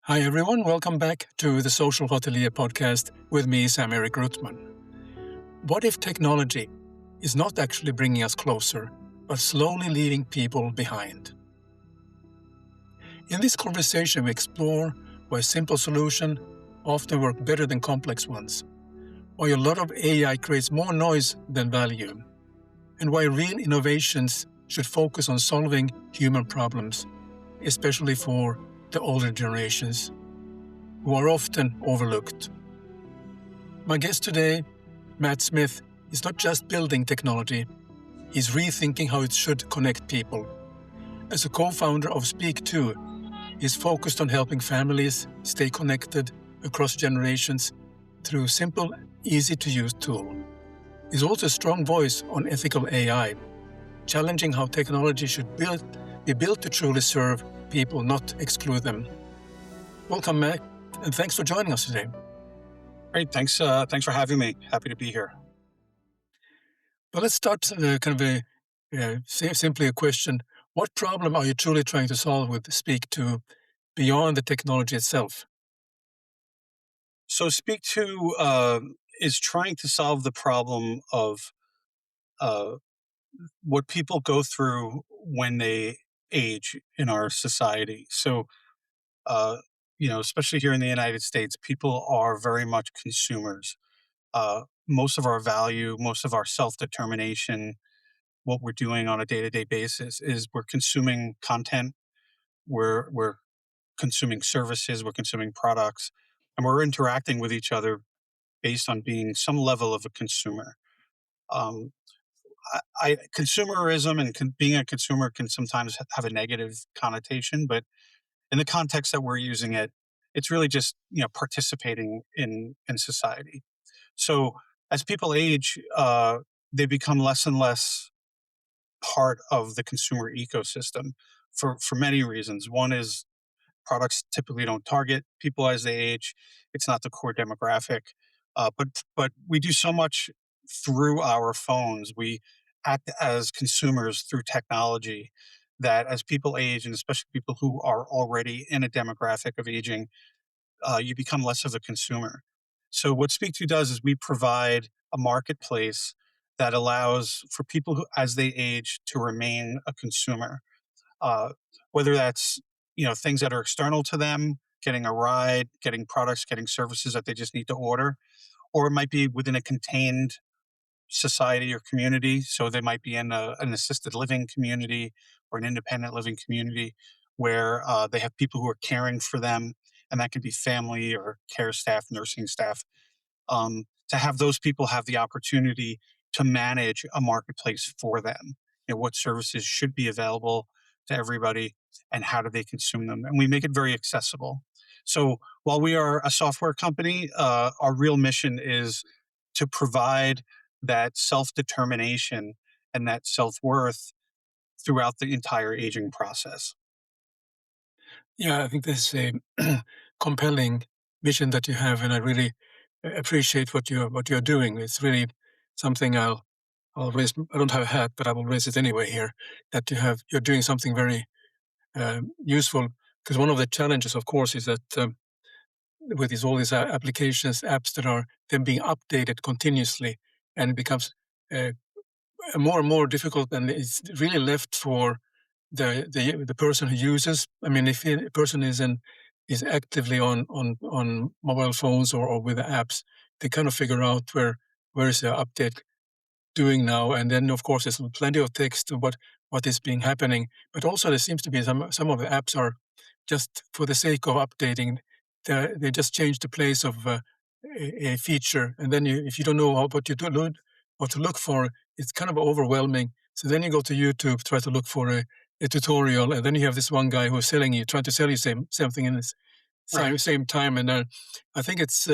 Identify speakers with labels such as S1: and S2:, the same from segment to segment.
S1: Hi everyone, welcome back to the Social Hotelier podcast with me, Sam-Erik Ruttmann. What if technology is not actually bringing us closer, but slowly leaving people behind? In this conversation, we explore why simple solutions often work better than complex ones, why a lot of AI creates more noise than value, and why real innovations should focus on solving human problems, especially for the older generations, who are often overlooked. My guest today, Matt Smith, is not just building technology, he's rethinking how it should connect people. As a co-founder of Speak2, he's focused on helping families stay connected across generations through simple, easy-to-use tool. He's also a strong voice on ethical AI, challenging how technology should be built to truly serve people, not exclude them. Welcome, Matt, and thanks for joining us today.
S2: Great. Thanks for having me. Happy to be here.
S1: But let's start simply a question. What problem are you truly trying to solve with Speak2 beyond the technology itself?
S2: So Speak2 is trying to solve the problem of uh, what people go through when they age in our society. So, uh, especially here in the United States, people are very much consumers. Most of our value, most of our self-determination, what we're doing on a day-to-day basis is we're consuming content. We're consuming services, we're consuming products, and we're interacting with each other based on being some level of a consumer. Um, Consumerism and being a consumer can sometimes have a negative connotation, but in the context that we're using it, it's really just participating in society. So as people age, they become less and less part of the consumer ecosystem for many reasons. One is products typically don't target people as they age. It's not the core demographic, but we do so much through our phones. We act as consumers through technology that as people age, and especially people who are already in a demographic of aging, you become less of a consumer. So what Speak2 does is we provide a marketplace that allows for people who, as they age, to remain a consumer, uh, whether that's things that are external to them, getting a ride, getting products, getting services that they just need to order, or it might be within a contained society or community. So they might be in an assisted living community or an independent living community where they have people who are caring for them, and that could be family or care staff, nursing staff. To have those people have the opportunity to manage a marketplace for them. What services should be available to everybody and how do they consume them? And we make it very accessible. So while we are a software company, our real mission is to provide that self-determination and that self-worth throughout the entire aging process.
S1: Yeah, I think this is a compelling vision that you have, and I really appreciate what you're doing. It's really something I'll raise. I don't have a hat, but I will raise it anyway here. That you're doing something very useful. Because one of the challenges, of course, is that with all these applications, apps that are then being updated continuously, and it becomes uh, more and more difficult, and it's really left for the person who uses. I mean, if a person is actively on mobile phones or with the apps, they kind of figure out where is the update doing now, and then of course there's plenty of text of what is being happening. But also there seems to be some of the apps are just for the sake of updating. They just change the place of a feature, and then if you don't know what to look for, it's kind of overwhelming. So then you go to YouTube, try to look for a tutorial, and then you have this one guy who's trying to sell you something in this
S2: Right.
S1: same time. And I think it's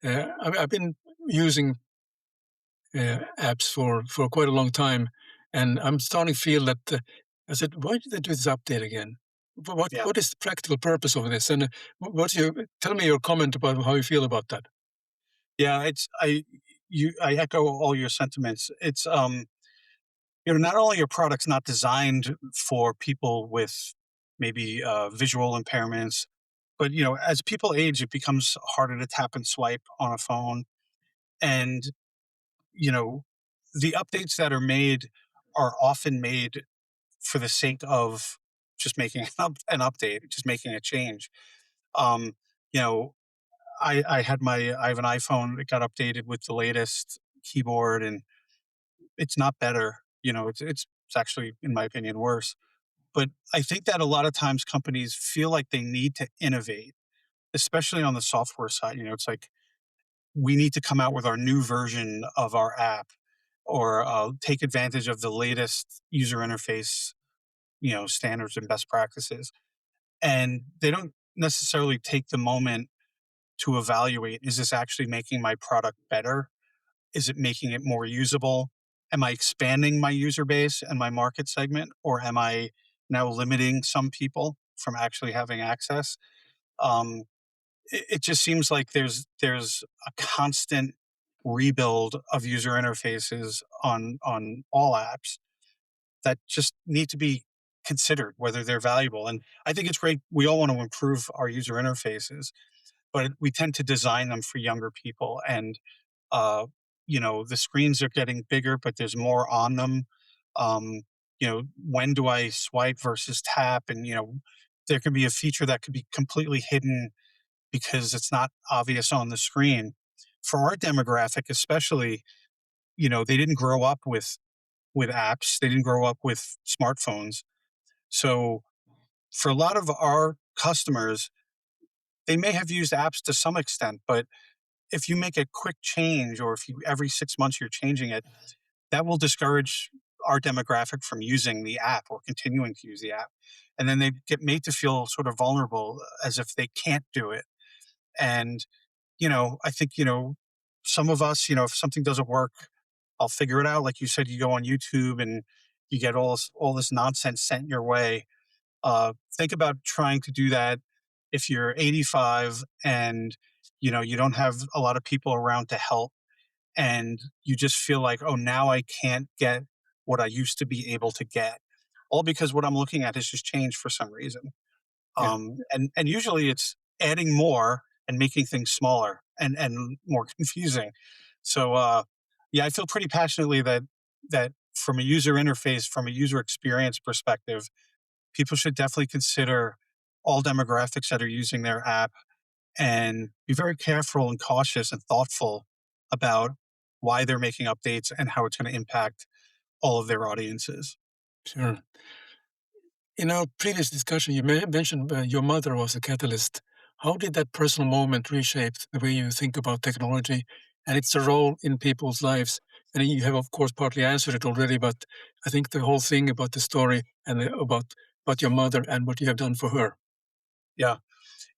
S1: I've been using apps for quite a long time, and I'm starting to feel that I said, why did they do this update again?
S2: Yeah.
S1: What is the practical purpose of this? And what's your tell me your comment about how you feel about that?
S2: Yeah. I echo all your sentiments. It's not only are products not designed for people with maybe visual impairments, But as people age, it becomes harder to tap and swipe on a phone, and you know, the updates that are made are often made for the sake of just making an update, just making a change. Um, you know, I have an iPhone that got updated with the latest keyboard, and it's not better. It's actually, in my opinion, worse. But I think that a lot of times companies feel like they need to innovate, especially on the software side. It's like we need to come out with our new version of our app, or take advantage of the latest user interface, standards and best practices. And they don't necessarily take the moment to evaluate, is this actually making my product better? Is it making it more usable? Am I expanding my user base and my market segment, or am I now limiting some people from actually having access? Um, it just seems like there's a constant rebuild of user interfaces on all apps that just need to be considered whether they're valuable. And I think it's great. We all want to improve our user interfaces, but we tend to design them for younger people. And uh, the screens are getting bigger, but there's more on them. Um, when do I swipe versus tap? And there could be a feature that could be completely hidden because it's not obvious on the screen. For our demographic, especially, they didn't grow up with apps. They didn't grow up with smartphones. So for a lot of our customers, they may have used apps to some extent, but if you make a quick change, or if you every 6 months you're changing it, that will discourage our demographic from using the app or continuing to use the app. And then they get made to feel sort of vulnerable, as if they can't do it. And, I think, some of us, if something doesn't work, I'll figure it out. Like you said, you go on YouTube and you get all this nonsense sent your way. Think about trying to do that if you're 85 and you don't have a lot of people around to help, and you just feel like, oh, now I can't get what I used to be able to get, all because what I'm looking at has just changed for some reason.
S1: Yeah,
S2: And usually it's adding more and making things smaller and more confusing. So yeah, I feel pretty passionately that from a user interface, from a user experience perspective, people should definitely consider all demographics that are using their app, and be very careful and cautious and thoughtful about why they're making updates and how it's going to impact all of their audiences.
S1: sure. In our previous discussion, you mentioned your mother was a catalyst. How did that personal moment reshape the way you think about technology and its role in people's lives? And you have, of course, partly answered it already, but I think the whole thing about the story and about your mother and what you have done for her.
S2: Yeah.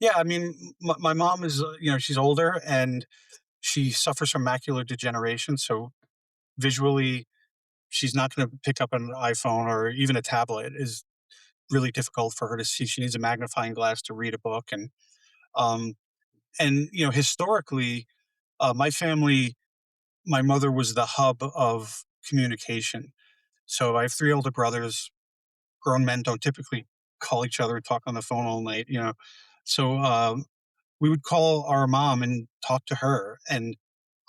S2: Yeah. I mean, my mom is, she's older, and she suffers from macular degeneration. So visually, she's not going to pick up an iPhone or even a tablet. Is really difficult for her to see. She needs a magnifying glass to read a book. Um, and historically, my family, my mother was the hub of communication. So I have three older brothers. Grown men don't typically call each other and talk on the phone all night. So we would call our mom and talk to her, and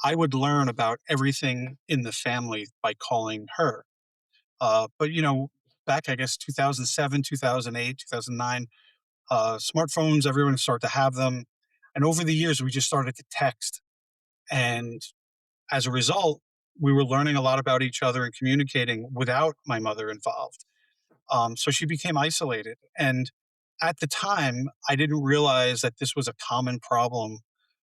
S2: I would learn about everything in the family by calling her. But back, I guess, 2007, 2008, 2009, smartphones, everyone started to have them. And over the years, we just started to text. And as a result, we were learning a lot about each other and communicating without my mother involved. So she became isolated. And at the time, I didn't realize that this was a common problem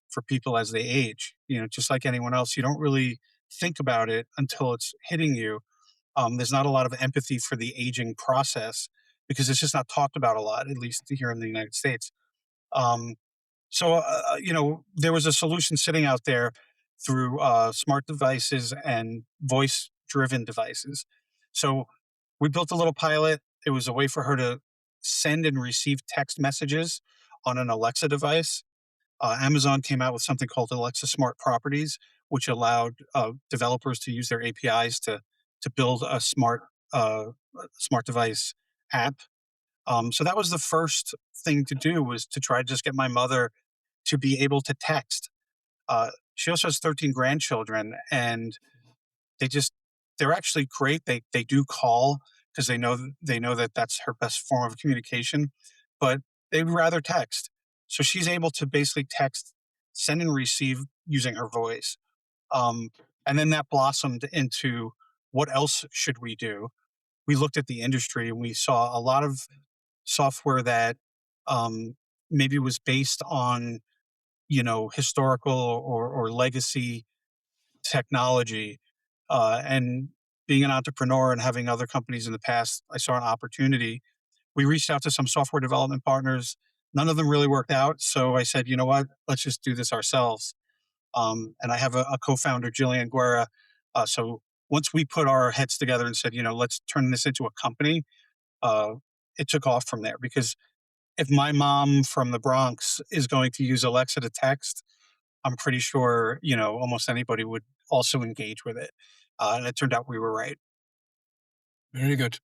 S2: for people as they age. Just like anyone else, you don't really think about it until it's hitting you. There's not a lot of empathy for the aging process because it's just not talked about a lot, at least here in the United States. Um, so there was a solution sitting out there through smart devices and voice driven devices. So we built a little pilot. It was a way for her to send and receive text messages on an Alexa device. Amazon came out with something called Alexa Smart Properties, which allowed developers to use their APIs to build a smart device app. So that was the first thing to do, was to try to just get my mother to be able to text. She also has 13 grandchildren, and they just they're actually great. They do call because they know that that's her best form of communication, but they'd rather text. So she's able to basically text, send and receive using her voice. Um, and then that blossomed into, what else should we do? We looked at the industry and we saw a lot of software that um, maybe was based on, historical or legacy technology. And being an entrepreneur and having other companies in the past, I saw an opportunity. We reached out to some software development partners. None of them really worked out. So I said, you know what? Let's just do this ourselves. And I have a co-founder, Jillian Guerra. So once we put our heads together and said, let's turn this into a company, uh, it took off from there. Because if my mom from the Bronx is going to use Alexa to text, I'm pretty sure, almost anybody would also engage with it. And it turned out we were right.
S1: Very good.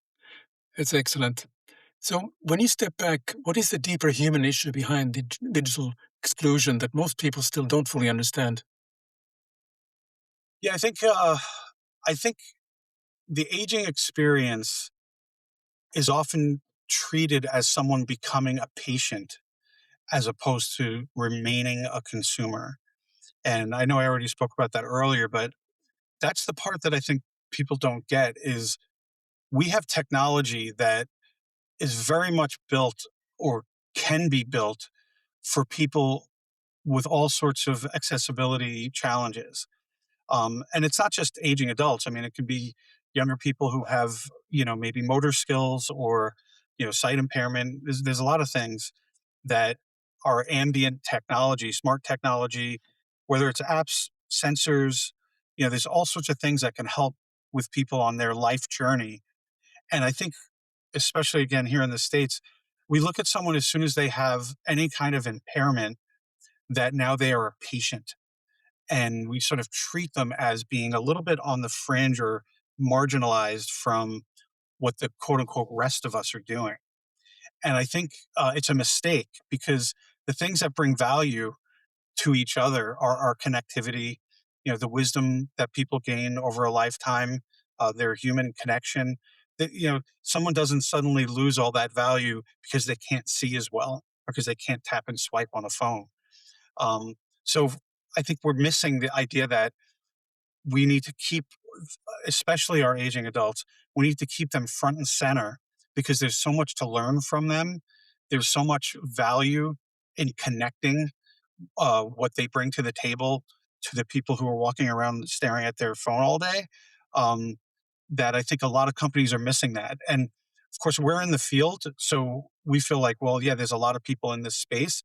S1: It's excellent. So, when you step back, what is the deeper human issue behind digital exclusion that most people still don't fully understand?
S2: Yeah, I think the aging experience is often treated as someone becoming a patient as opposed to remaining a consumer. And I know I already spoke about that earlier, but that's the part that I think people don't get is, we have technology that is very much built, or can be built, for people with all sorts of accessibility challenges. And it's not just aging adults. I mean, it can be younger people who have, maybe motor skills, or, sight impairment. There's a lot of things that are ambient technology, smart technology, whether it's apps, sensors, there's all sorts of things that can help with people on their life journey. And I think, especially again here in the States, we look at someone as soon as they have any kind of impairment, that now they are a patient. And we sort of treat them as being a little bit on the fringe, or marginalized from what the quote unquote rest of us are doing. And I think it's a mistake, because the things that bring value to each other are our connectivity, the wisdom that people gain over a lifetime, their human connection. That, someone doesn't suddenly lose all that value because they can't see as well, or because they can't tap and swipe on a phone. Um, so I think we're missing the idea that we need to keep, especially our aging adults, we need to keep them front and center, because there's so much to learn from them. There's so much value in connecting what they bring to the table to the people who are walking around staring at their phone all day. Um, that I think a lot of companies are missing that. And of course, we're in the field, so we feel like, well, yeah, there's a lot of people in this space,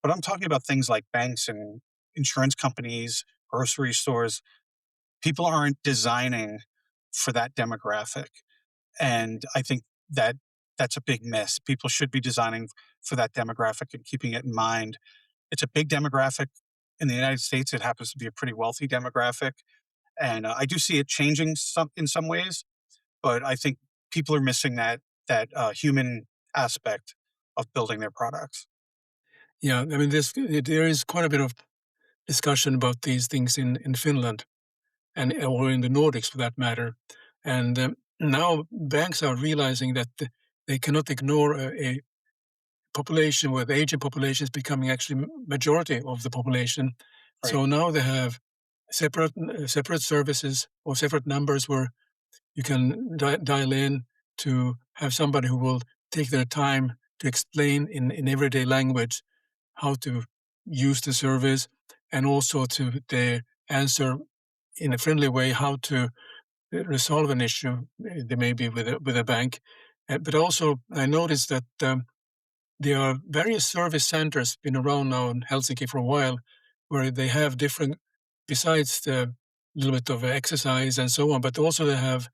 S2: but I'm talking about things like banks and insurance companies, grocery stores. People aren't designing for that demographic. And I think that that's a big miss. People should be designing for that demographic and keeping it in mind. It's a big demographic in the United States. It happens to be a pretty wealthy demographic. And I do see it changing in some ways, but I think people are missing that human aspect of building their products.
S1: Yeah, I mean, there is quite a bit of discussion about these things in Finland and or in the Nordics for that matter. And now banks are realizing that they cannot ignore a population where the aging population is becoming actually majority of the population.
S2: Right.
S1: So now they have separate services or separate numbers where you can dial in to have somebody who will take their time to explain in everyday language how to use the service, and also to the answer in a friendly way how to resolve an issue there may be with a bank. But also, I noticed that there are various service centers been around now in Helsinki for a while, where they have different, besides the little bit of exercise and so on, but also they have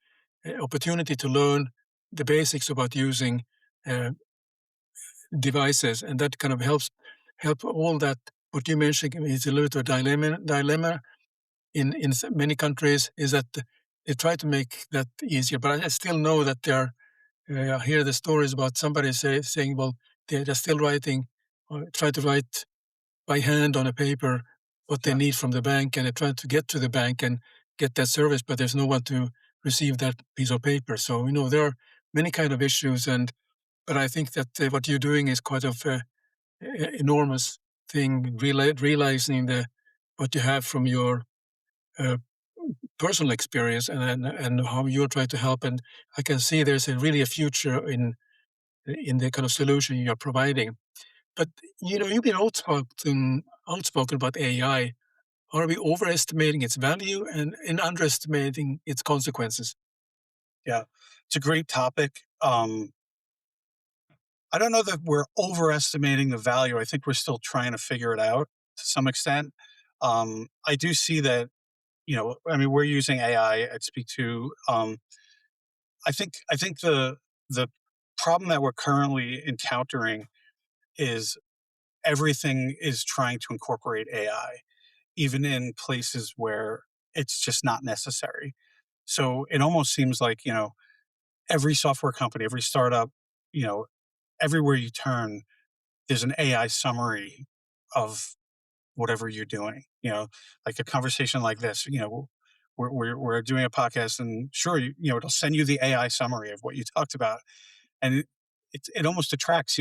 S1: opportunity to learn the basics about using uh, devices, and that kind of help all that. What you mentioned is a little bit of a dilemma in many countries, is that they try to make that easier. But I still know that there are I hear the stories about somebody saying, well, they're still writing, or try to write by hand on a paper what they
S2: Yeah.
S1: need from the bank, and they're trying to get to the bank and get that service, but there's no one to receive that piece of paper. So, there are many kind of issues, but I think that what you're doing is quite of enormous thing, realizing what you have from your uh, personal experience, and how you're trying to help. And I can see there's really a future in the kind of solution you're providing. But you've been outspoken about AI. Are we overestimating its value and underestimating its consequences?
S2: Yeah, it's a great topic. I don't know that we're overestimating the value. I think we're still trying to figure it out to some extent. I do see that, I mean, we're using AI at Speak to. I think the problem that we're currently encountering is everything is trying to incorporate AI, even in places where it's just not necessary. So it almost seems like, every software company, every startup, you know, everywhere you turn, there's an AI summary of whatever you're doing. Like a conversation like this. We're doing a podcast, and sure, it'll send you the AI summary of what you talked about, and it almost attracts.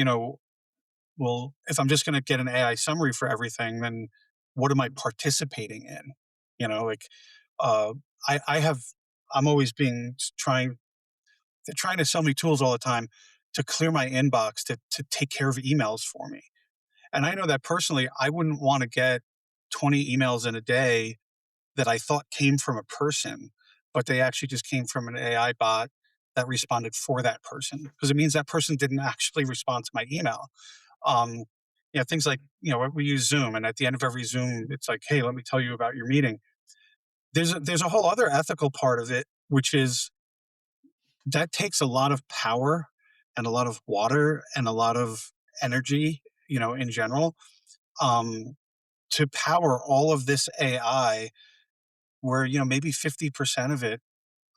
S2: Well, if I'm just going to get an AI summary for everything, then what am I participating in? Like uh, I have. I'm always being trying. They're trying to sell me tools all the time to clear my inbox to take care of emails for me. And I know that personally, I wouldn't want to get 20 emails in a day that I thought came from a person, but they actually just came from an AI bot that responded for that person, because it means that person didn't actually respond to my email. Um, things like, we use Zoom, and at the end of every Zoom, it's like, hey, let me tell you about your meeting. There's a whole other ethical part of it, which is that takes a lot of power and a lot of water and a lot of energy, in general, um, to power all of this AI, where, maybe 50% of it,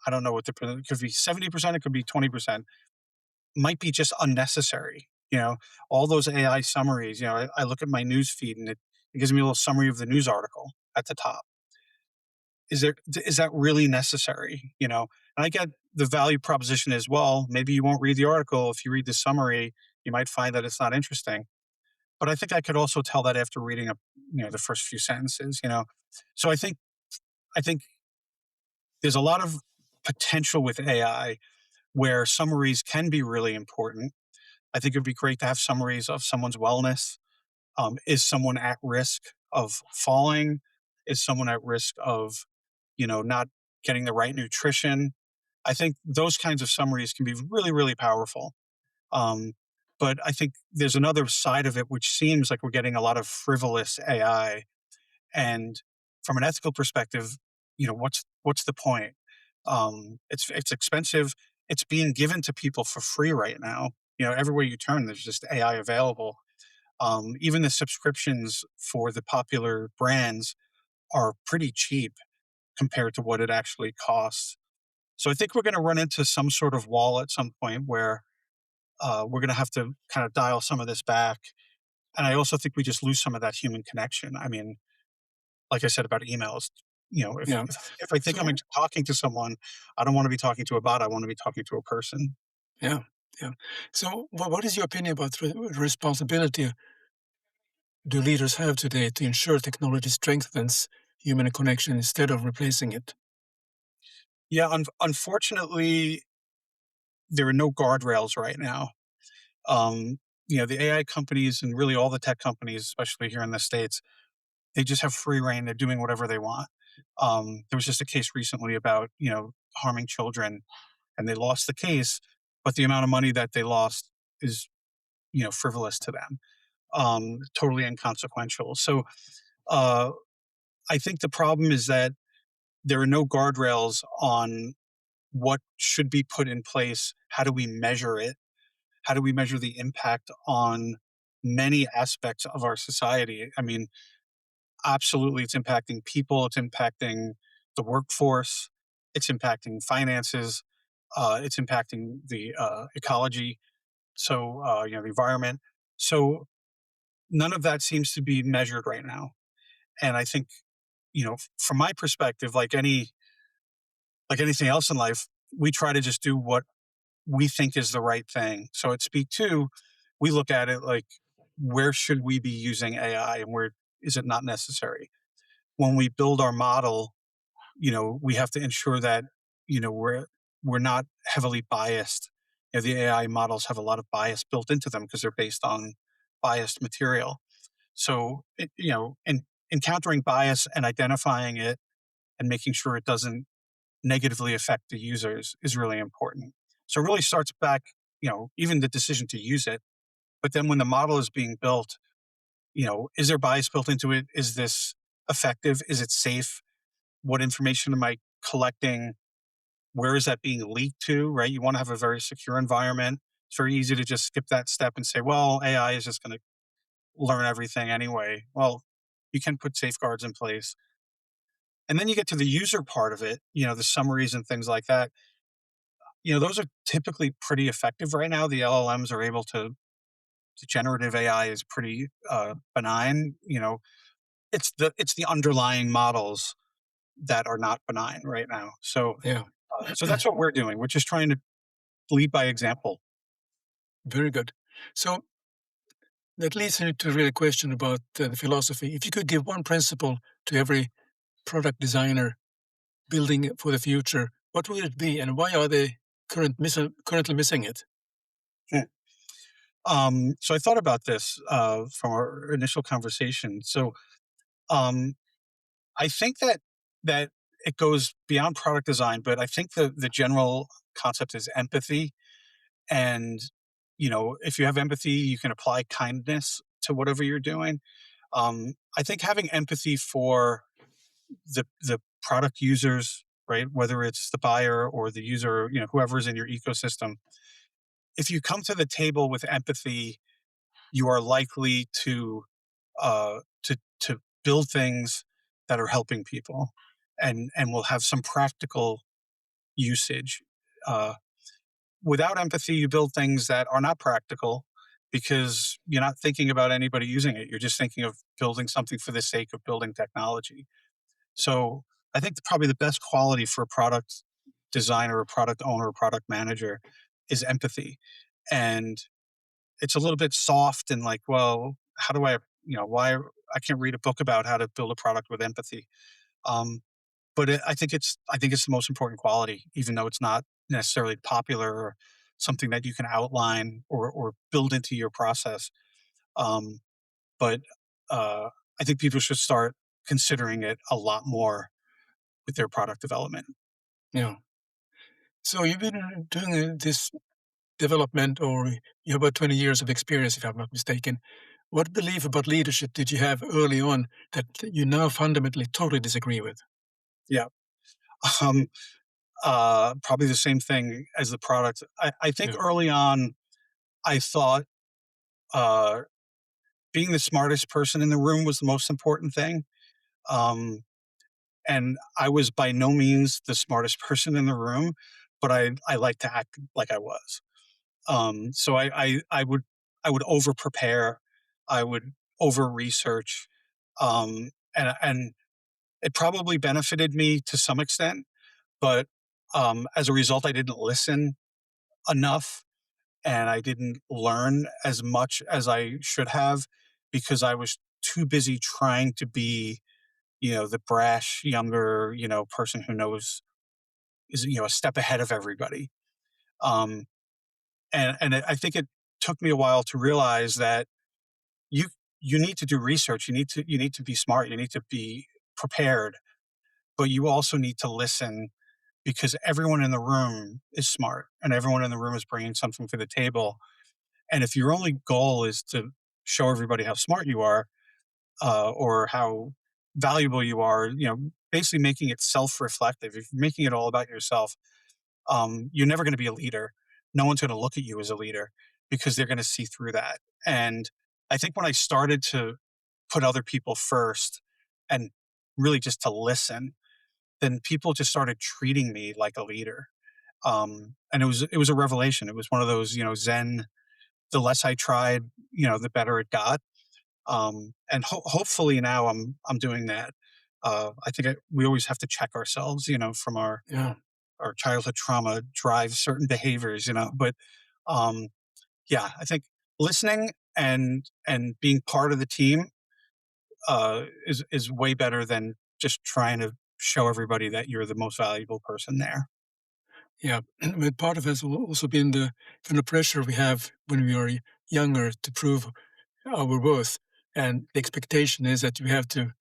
S2: I don't know what it could be, 70%, it could be 20%, might be just unnecessary. All those AI summaries, I look at my news feed, and it gives me a little summary of the news article at the top. Is that really necessary? And I get the value proposition as well. Maybe you won't read the article. If you read the summary, you might find that it's not interesting. But I think I could also tell that after reading the first few sentences. So I think there's a lot of potential with AI where summaries can be really important. I think it would be great to have summaries of someone's wellness. Is someone at risk of falling? Is someone at risk of, not getting the right nutrition? I think those kinds of summaries can be really, really powerful. Um, but I think there's another side of it, which seems like we're getting a lot of frivolous AI. And from an ethical perspective, what's the point? It's expensive. It's being given to people for free right now. Everywhere you turn, there's just AI available. Even the subscriptions for the popular brands are pretty cheap compared to what it actually costs. So I think we're going to run into some sort of wall at some point where we're going to have to kind of dial some of this back. And I also think we just lose some of that human connection. I mean, like I said about emails,
S1: Yeah.
S2: if I think I'm
S1: So
S2: talking to someone, I don't want to be talking to a bot. I want to be talking to a person.
S1: yeah, yeah. So what is your opinion about responsibility do leaders have today to ensure technology strengthens human connection instead of replacing it?
S2: Yeah, unfortunately, there are no guardrails right now. The AI companies and really all the tech companies, especially here in the States, they just have free reign. They're doing whatever they want. There was just a case recently about, harming children, and they lost the case, but the amount of money that they lost is, frivolous to them, totally inconsequential. So uh, I think the problem is that there are no guardrails on what should be put in place. How do we measure it? How do we measure the impact on many aspects of our society? I mean, absolutely, it's impacting people, it's impacting the workforce, it's impacting finances. It's impacting the ecology, so the environment. So none of that seems to be measured right now. And I think, from my perspective, like anything else in life, we try to just do what we think is the right thing. So at Speak Two, we look at it like, where should we be using AI and where is it not necessary? When we build our model, we have to ensure that, we're not heavily biased. The AI models have a lot of bias built into them because they're based on biased material. So, encountering bias and identifying it and making sure it doesn't negatively affect the users is really important. So it really starts back, even the decision to use it. But then when the model is being built, is there bias built into it? Is this effective? Is it safe? What information am I collecting? Where is that being leaked to? Right? You want to have a very secure environment. It's very easy to just skip that step and say, well, AI is just going to learn everything anyway. Well, you can put safeguards in place. And then you get to the user part of it, the summaries and things like that. Those are typically pretty effective right now. The LLMs are able to, the generative AI is pretty benign. It's the underlying models that are not benign right now. So
S1: Yeah.
S2: so that's what we're doing. We're just trying to lead by example.
S1: Very good. So that leads me to really question about the philosophy. If you could give one principle to every product designer building for the future, what would it be, and why are they currently missing it?
S2: Hmm. So I thought about this from our initial conversation. So um, I think that it goes beyond product design, but I think the general concept is empathy. And if you have empathy, you can apply kindness to whatever you're doing. I think having empathy for the product users, right, whether it's the buyer or the user, whoever's in your ecosystem, if you come to the table with empathy, you are likely to build things that are helping people and will have some practical usage. Uh, Without empathy, you build things that are not practical because you're not thinking about anybody using it. You're just thinking of building something for the sake of building technology. So I think probably the best quality for a product designer, a product owner, a product manager is empathy. And it's a little bit soft and like, well, how do I, why I can't read a book about how to build a product with empathy. Um, but I think it's the most important quality, even though it's not necessarily popular or something that you can outline or build into your process. Um, but I think people should start considering it a lot more with their product development.
S1: Yeah. So you've been doing this development, or you have about 20 years of experience, if I'm not mistaken. What belief about leadership did you have early on that you now fundamentally totally disagree with?
S2: Yeah. Um, Probably the same thing as the product. I think
S1: Yeah.
S2: early on, I thought uh, being the smartest person in the room was the most important thing. Um, and I was by no means the smartest person in the room, but I like to act like I was. So I would over prepare, I would over research, and it probably benefited me to some extent, but as a result, I didn't listen enough and I didn't learn as much as I should have because I was too busy trying to be, the brash younger, person who knows is, a step ahead of everybody. Um, and I think it took me a while to realize that you you need to do research. You need to be smart. You need to be prepared, but you also need to listen because everyone in the room is smart and everyone in the room is bringing something to the table. And if your only goal is to show everybody how smart you are or how valuable you are, basically making it self-reflective. If you're making it all about yourself, you're never going to be a leader. No one's going to look at you as a leader because they're going to see through that. And I think when I started to put other people first and really just to listen, then people just started treating me like a leader. And it was a revelation. It was one of those, Zen. The less I tried, the better it got. And hopefully now I'm doing that. I think we always have to check ourselves, from
S1: Yeah,
S2: our childhood trauma drives certain behaviors, But um, yeah, I think listening and being part of the team is way better than just trying to show everybody that you're the most valuable person there.
S1: yeah. But part of it has also been the kind of pressure we have when we are younger to prove our worth, and the expectation is that we have to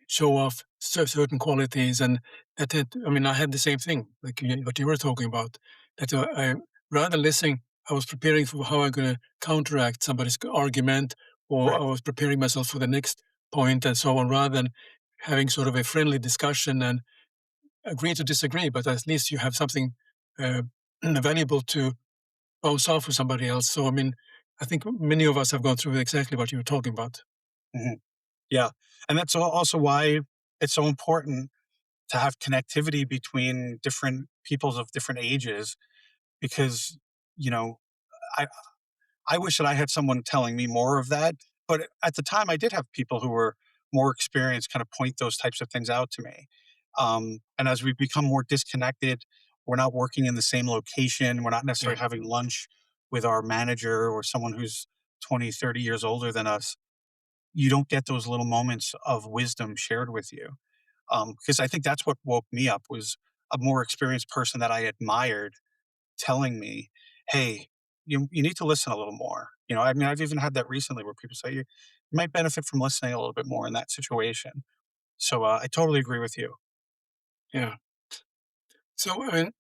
S1: show off certain qualities, and I mean, I had the same thing, like what you were talking about. That I rather listening, I was preparing for how I'm going to counteract somebody's argument, or I
S2: Right.
S1: was preparing myself for the next point, and so on, rather than having sort of a friendly discussion and agree to disagree. But at least you have something uh, valuable to bounce off with somebody else. So I mean, I think many of us have gone through exactly what you were talking about.
S2: Mhm. Yeah, and that's also why it's so important to have connectivity between different peoples of different ages, because you know I I wish that I had someone telling me more of that. But at the time, I did have people who were more experienced kind of point those types of things out to me. And as we become more disconnected, we're not working in the same location. We're not
S1: Yeah,
S2: necessarily having lunch with our manager or someone who's 20, 30 years older than us. You don't get those little moments of wisdom shared with you. Because I think that's what woke me up was a more experienced person that I admired telling me, "Hey, you need to listen a little more." I mean, I've even had that recently where people say you might benefit from listening a little bit more in that situation. So I totally agree with you.
S1: yeah. So, I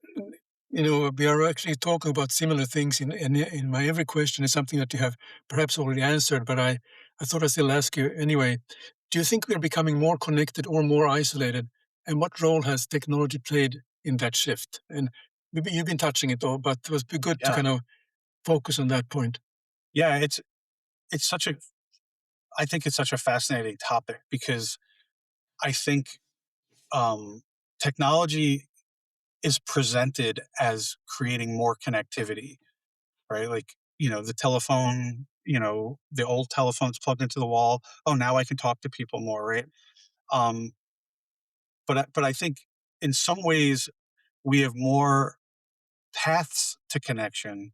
S1: mean, we are actually talking about similar things in my every question is something that you have perhaps already answered, but I thought I'd still ask you anyway. Do you think we're becoming more connected or more isolated? And what role has technology played in that shift? And maybe you've been touching it all, but it would be good to
S2: Yeah,
S1: kind of focus on that point.
S2: yeah. It's such a I think it's such a fascinating topic because I think technology is presented as creating more connectivity, right? Like the telephone. The old telephone's plugged into the wall. Oh, now I can talk to people more, right? Um, but I think in some ways we have more paths to connection,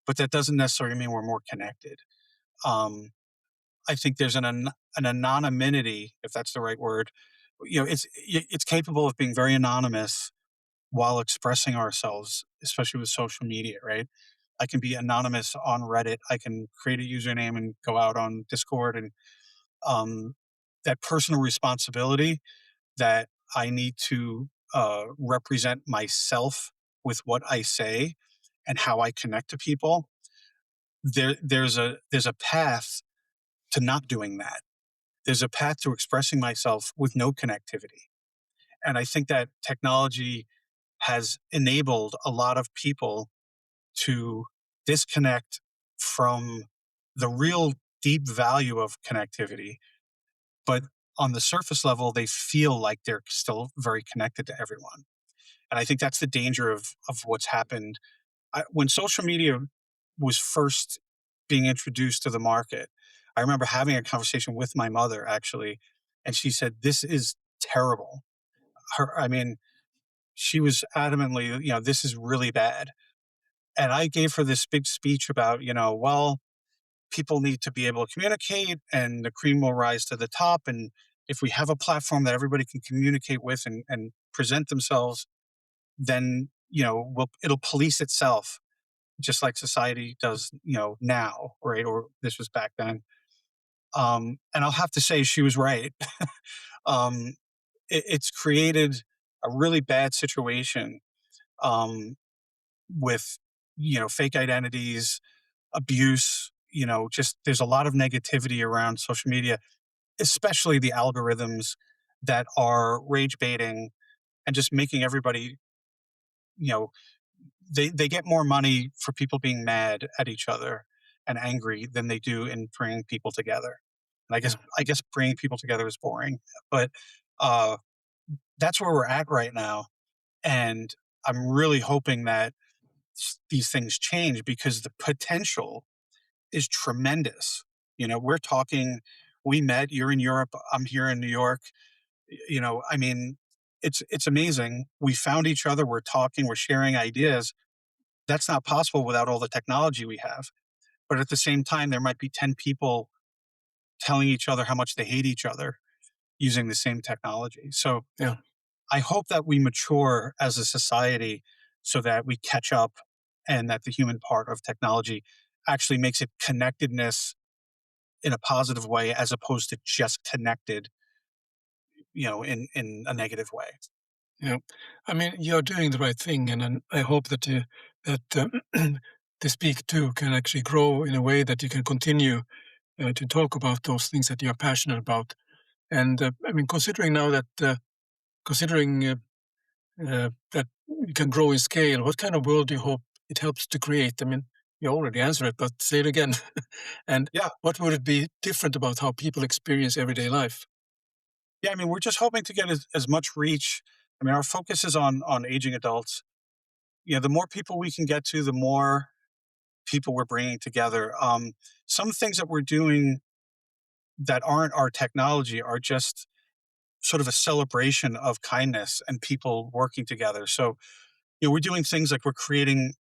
S2: but that doesn't necessarily mean we're more connected. Um, I think there's an anonymity, if that's the right word. It's capable of being very anonymous while expressing ourselves, especially with social media, right? I can be anonymous on Reddit. I can create a username and go out on Discord, and um, that personal responsibility that I need to represent myself with what I say and how I connect to people. There's a path to not doing that. There's a path to expressing myself with no connectivity. And I think that technology has enabled a lot of people to disconnect from the real deep value of connectivity. But on the surface level, they feel like they're still very connected to everyone. And I think that's the danger of what's happened. When social media was first being introduced to the market, I remember having a conversation with my mother actually, and she said, "This is terrible." I mean, she was adamantly, this is really bad. And I gave her this big speech about, well, people need to be able to communicate and the cream will rise to the top. And if we have a platform that everybody can communicate with and present themselves, then, it'll police itself just like society does, now, right? Or this was back then. And I'll have to say she was right. um, it's created a really bad situation um, with, fake identities, abuse. Just there's a lot of negativity around social media, especially the algorithms that are rage baiting and just making everybody, you know, they get more money for people being mad at each other and angry than they do in bringing people together. And
S1: Yeah,
S2: I guess bringing people together is boring, but uh, that's where we're at right now. And I'm really hoping that these things change because the potential is tremendous. We're talking, we met, you're in Europe, I'm here in New York. I mean, it's amazing. We found each other, we're talking, we're sharing ideas. That's not possible without all the technology we have. But at the same time, there might be 10 people telling each other how much they hate each other using the same technology. So
S1: Yeah,
S2: I hope that we mature as a society so that we catch up and that the human part of technology actually makes it connectedness in a positive way as opposed to just connected, in a negative way.
S1: yeah. I mean, you're doing the right thing, and then I hope that the Speak Two can actually grow in a way that you can continue to talk about those things that you're passionate about. And I mean, considering that you can grow in scale, what kind of world do you hope it helps to create? I mean, you already answered it, but say it again. And
S2: Yeah.
S1: what would it be different about how people experience everyday life?
S2: Yeah. I mean, we're just hoping to get as much reach. I mean, our focus is on aging adults. The more people we can get to, the more people we're bringing together. Some things that we're doing that aren't our technology are just sort of a celebration of kindness and people working together. So, we're doing things like we're creating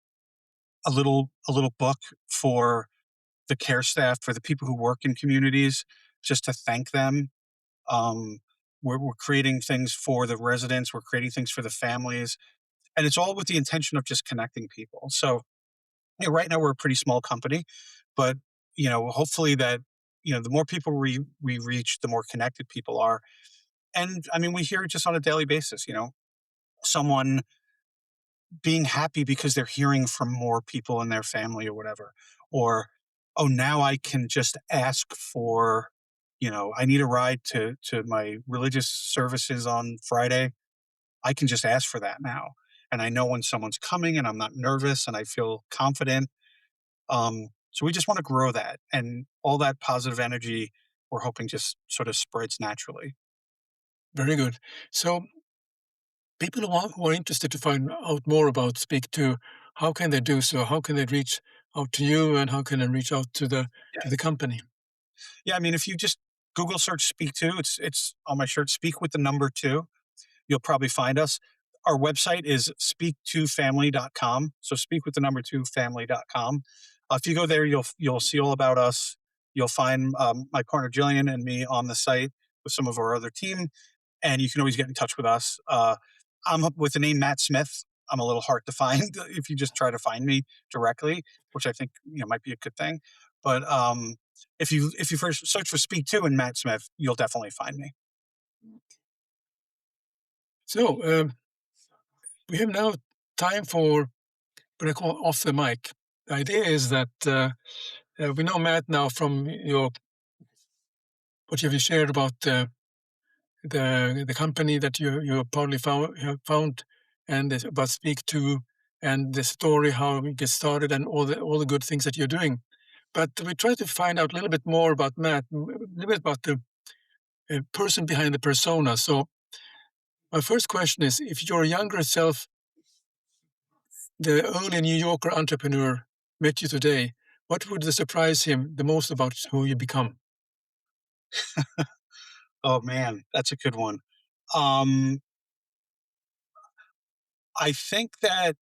S2: a little book for the care staff, for the people who work in communities, just to thank them. Um, we're creating things for the residents. We're creating things for the families, and it's all with the intention of just connecting people. So, right now we're a pretty small company, but hopefully that the more people we reach, the more connected people are. And I mean, we hear it just on a daily basis. Someone being happy because they're hearing from more people in their family or whatever, or oh, now I can just ask for, I need a ride to my religious services on Friday. I can just ask for that now, and I know when someone's coming, and I'm not nervous, and I feel confident. So we just want to grow that, and all that positive energy we're hoping just sort of spreads naturally.
S1: Very good. So, people who are interested to find out more about Speak Two, how can they do so? How can they reach out to you, and how can they reach out to the company?
S2: Yeah, I mean, if you just Google search "speak to," it's on my shirt. Speak with the number two. You'll probably find us. Our website is speak2family.com. So speak with the number two family.com. If you go there, you'll see all about us. You'll find my partner Jillian and me on the site with some of our other team, and you can always get in touch with us. I'm with the name Matt Smith. I'm a little hard to find if you just try to find me directly, which I think might be a good thing. But if you first search for Speak Two and Matt Smith, you'll definitely find me.
S1: So, we have now time for what I call off the mic. The idea is that we know Matt now from your what you have shared about the company that you partly found, and about Speak To, and the story how we get started, and all the good things that you're doing. But we try to find out a little bit more about Matt, a little bit about the person behind the persona. So my first question is, if your younger self, the early New Yorker entrepreneur, met you today, what would surprise him the most about who you become?
S2: Oh man, that's a good one. Um, I think that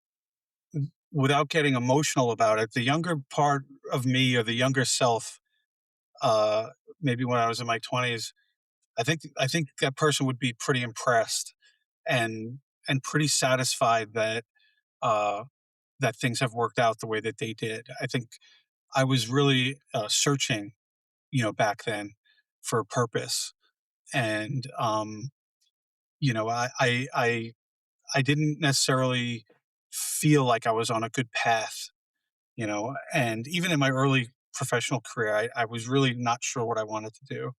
S2: without getting emotional about it, the younger part of me or the younger self, uh, maybe when I was in my 20s, I think that person would be pretty impressed and and pretty satisfied uh, that things have worked out the way that they did. I think I was really searching, back then for a purpose, and I didn't necessarily feel like I was on a good path, and even in my early professional career, I was really not sure what I wanted to do.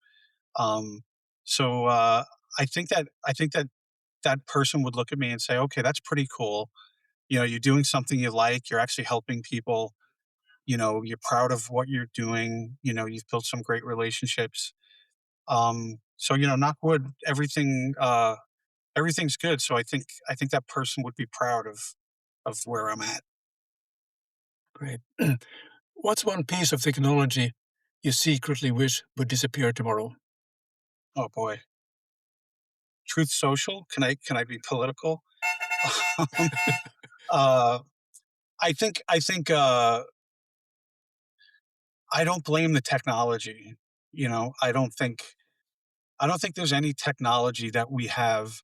S2: Um, so I think that that person would look at me and say, "Okay, that's pretty cool. You're doing something you like. You're actually helping people. You're proud of what you're doing. You've built some great relationships. So knock wood, everything. everything's good. So I think that person would be proud of where I'm at.
S1: Great. What's one piece of technology you secretly wish would disappear tomorrow?
S2: Oh boy, Truth Social. Can I be political? um, uh, I think I don't blame the technology. You know, I don't think there's any technology that we have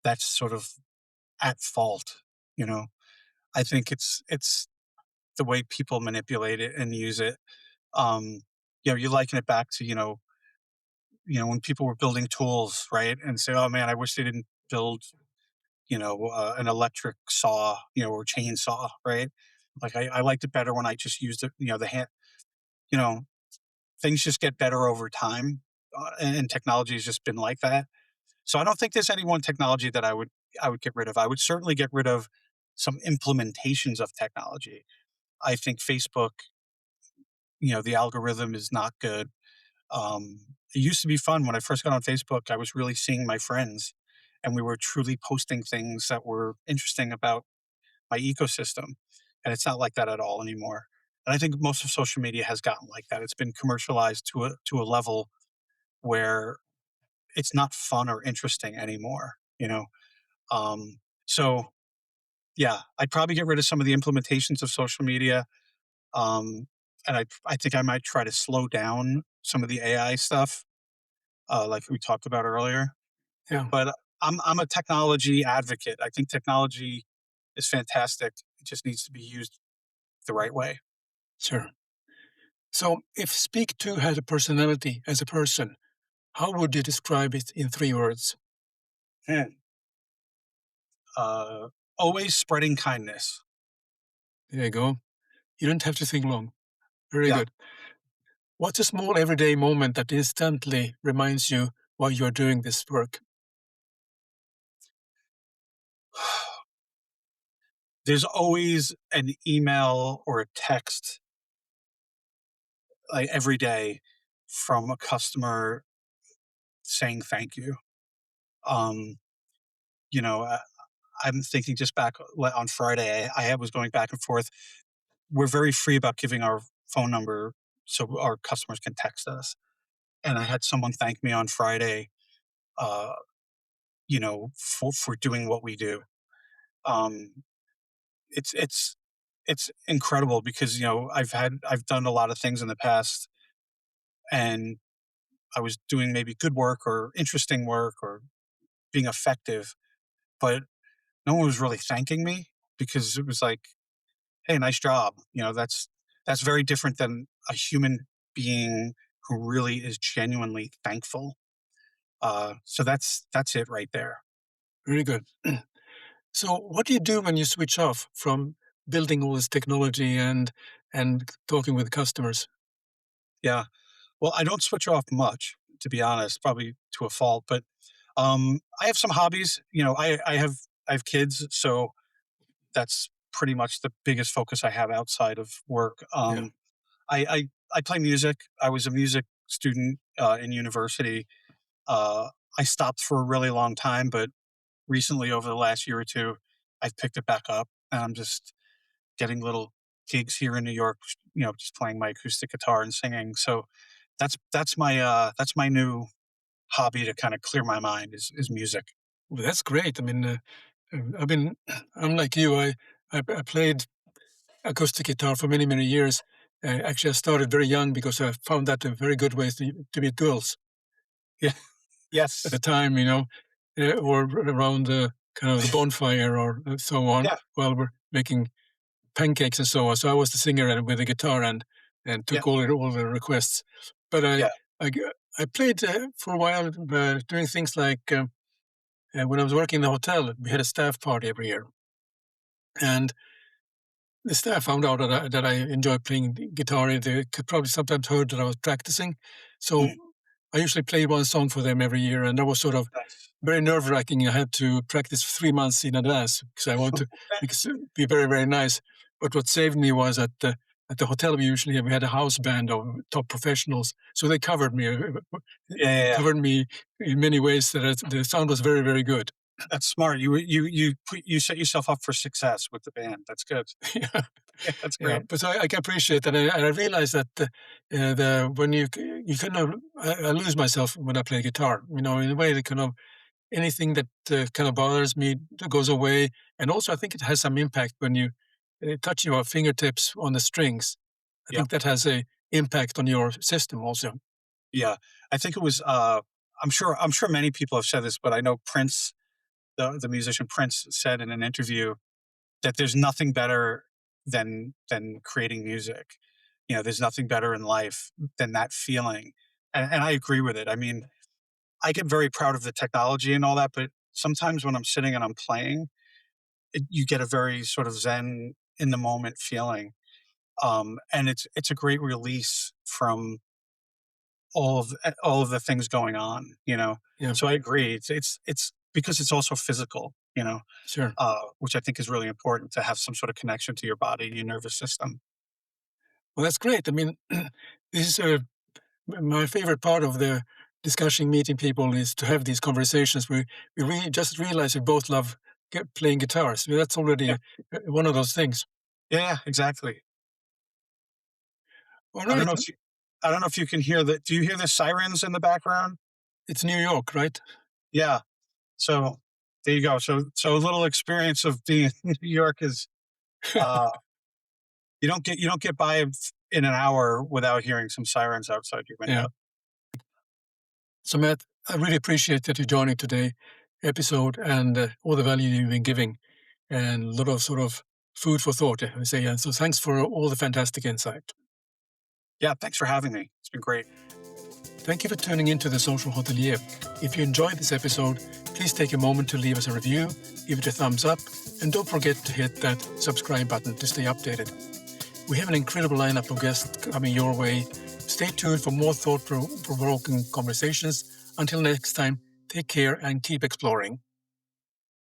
S2: that's sort of at fault. You know, I think it's the way people manipulate it and use it. Um, you liken it back to when people were building tools, right? And say, oh man, I wish they didn't build an electric saw, or chainsaw, right? Like I liked it better when I just used it, the hand. You know, things just get better over time, and technology has just been like that. So I don't think there's any one technology that I would get rid of. I would certainly get rid of some implementations of technology. I think Facebook, the algorithm is not good. It used to be fun when I first got on Facebook. I was really seeing my friends, and we were truly posting things that were interesting about my ecosystem. And it's not like that at all anymore. And I think most of social media has gotten like that. It's been commercialized to a level where it's not fun or interesting anymore. So yeah, I'd probably get rid of some of the implementations of social media. Um, and I think I might try to slow down some of the AI stuff, like we talked about earlier.
S1: Yeah,
S2: But I'm a technology advocate. I think technology is fantastic. It just needs to be used the right way.
S1: sure. So, if Speak 2 had a personality as a person, how would you describe it in 3 words?
S2: Hmm. Uh, Always spreading kindness.
S1: There you go. You don't have to think long. Very
S2: Yeah.
S1: good. What's a small everyday moment that instantly reminds you why you're doing this work?
S2: There's always an email or a text like every day from a customer saying thank you. Um, you know, uh, I'm thinking just back on Friday, I was going back and forth. We're very free about giving our phone number so our customers can text us. And I had someone thank me on Friday, uh, for doing what we do. Um, it's it's incredible because I've done a lot of things in the past, and I was doing maybe good work or interesting work or being effective, but no one was really thanking me because it was like, hey, nice job. That's very different than a human being who really is genuinely thankful. So that's it right there.
S1: Very good. So, what do you do when you switch off from building all this technology and talking with customers?
S2: Yeah. Well, I don't switch off much, to be honest, probably to a fault, but I have some hobbies. I have kids, so that's pretty much the biggest focus I have outside of work.
S1: Yeah.
S2: I play music. I was a music student in university. Uh, I stopped for a really long time, but recently, over the last year or two, I've picked it back up, and I'm just getting little gigs here in New York. Just playing my acoustic guitar and singing. So that's my new hobby to kind of clear my mind is music.
S1: Well, that's great. I mean, I've been, I'm like you. I played acoustic guitar for many, many years. Actually, I started very young because I found that a very good way to meet girls
S2: Yeah.
S1: at the
S2: Yes.
S1: time, or around the kind of the bonfire or so on,
S2: Yeah.
S1: while we're making pancakes and so on. So I was the singer and with the guitar and
S2: Yeah.
S1: took all the requests. But
S2: Yeah.
S1: I, I played for a while, doing things like when I was working in the hotel, we had a staff party every year, and the staff found out that I enjoyed playing the guitar. They could probably sometimes heard that I was practicing, so
S2: Mm,
S1: I usually played one song for them every year, and that was sort of
S2: nice.
S1: very nerve-wracking. I had to practice 3 months in advance because I want to because be very, very nice. But what saved me was at the hotel we had a house band of top professionals, so they covered me
S2: Yeah. Yeah. Yeah.
S1: covered me in many ways that the sound was very, very good.
S2: That's smart. You set yourself up for success with the band. That's good.
S1: Yeah.
S2: Yeah, that's
S1: Yeah,
S2: great.
S1: but I can appreciate that, and I realize that the when you kind of I lose myself when I play guitar. You know, in a way, that kind of anything that kind of bothers me that goes away, and also I think it has some impact when you touch your fingertips on the strings. I
S2: Yeah,
S1: think that has a impact on your system also.
S2: yeah. I think it was. I'm sure many people have said this, but I know Prince, the musician Prince, said in an interview that there's nothing better than creating music. You know, there's nothing better in life than that feeling, and I agree with it. I mean, I get very proud of the technology and all that, but sometimes when I'm sitting and I'm playing, you get a very sort of zen in the moment feeling, and it's a great release from all of the things going on. You know,
S1: Yeah,
S2: so I agree. It's because it's also physical. You know,
S1: sure.
S2: which I think is really important to have some sort of connection to your body and your nervous system.
S1: Well, that's great. I mean, this is my favorite part of the discussing meeting people is to have these conversations where we really just realize we both love playing guitars. That's already
S2: Yeah,
S1: one of those things.
S2: yeah, exactly.
S1: All
S2: I don't
S1: right,
S2: know if you, I don't know if you can hear the. Do you hear the sirens in the background?
S1: it's New York, right?
S2: Yeah. So there you go. So a little experience of being in New York is uh, you don't get by in an hour without hearing some sirens outside your
S1: Yeah.
S2: window.
S1: So, Matt, I really appreciate that you're joining today episode and all the value you've been giving and a lot of sort of food for thought. I say, yeah. So, thanks for all the fantastic insight.
S2: Yeah. Thanks for having me. It's been great.
S1: Thank you for tuning into the Social Hotelier. If you enjoyed this episode, please take a moment to leave us a review, give it a thumbs up, and don't forget to hit that subscribe button to stay updated. We have an incredible lineup of guests coming your way. Stay tuned for more thought-provoking conversations. Until next time, take care and keep exploring.